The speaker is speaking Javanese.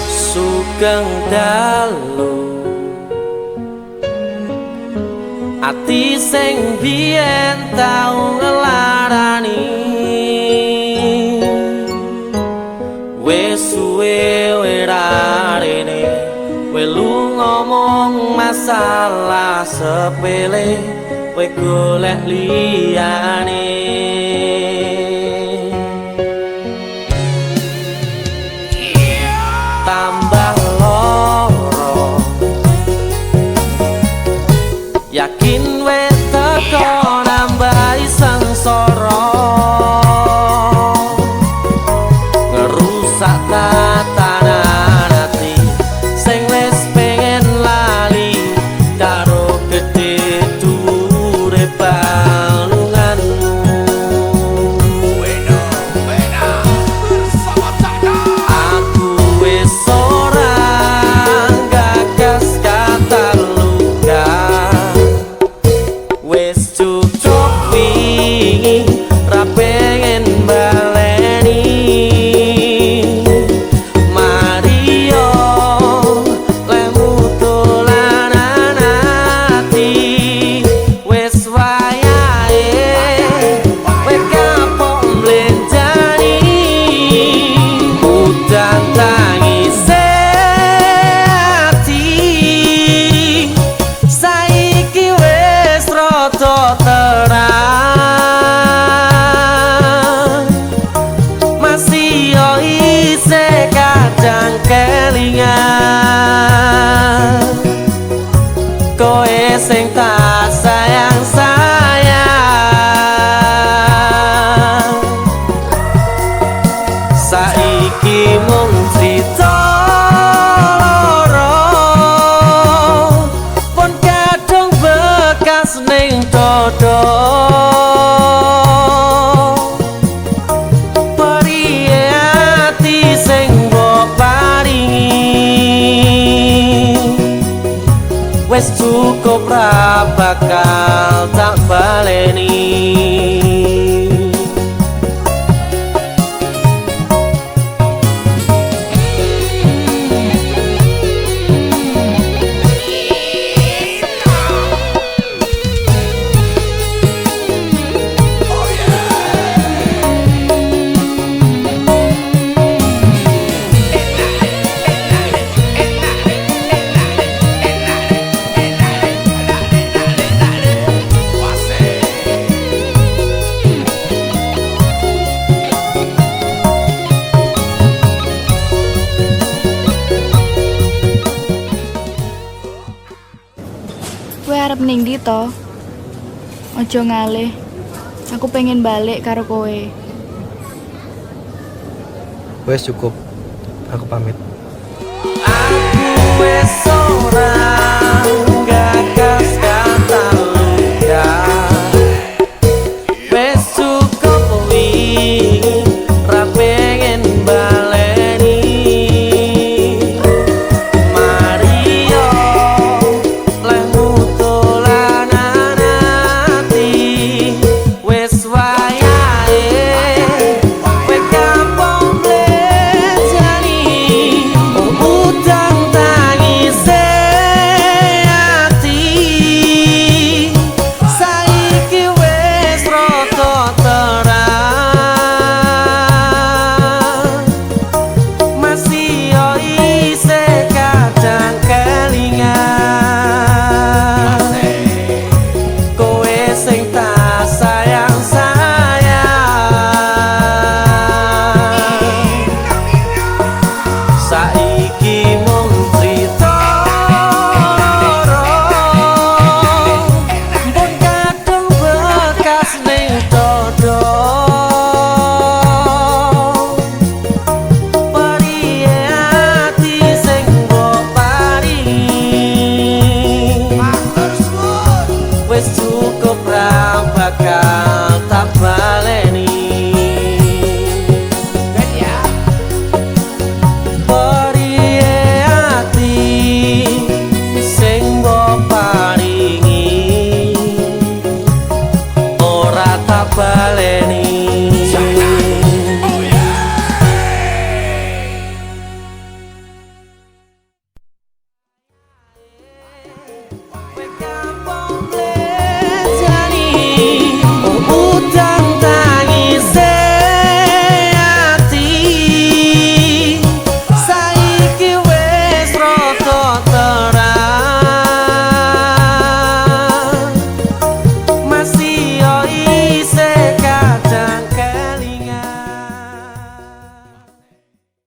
Sugeng dalu ati sing biyen tau ngelarani wis suwe werarene welu ngomong masalah sepele kowe golek liyane tambah loro yakin wis teko nambahi sengsara ngerusak tatanan ati sing wis pengen lali karo gedhe dhuwure balunganmu aku wis ora gagas kata luka wis cukup wingi ra pengen baleni Mario lemu dolanan ati wis wayahe kowe kapok mlenjani udan tangise ati saiki wis rada terang masih yo isih kadang kelingan kowe sing tak sayang-sayang saiki mung crita loro pun kadung bekas ning dodo periye ati sing mbok paringi wis cukup ra bakal tak baleni Kowe arep ning ndi to? Aja ngalih. Aku pengen balik karo kowe. Wes cukup, aku pamit. aku wis ora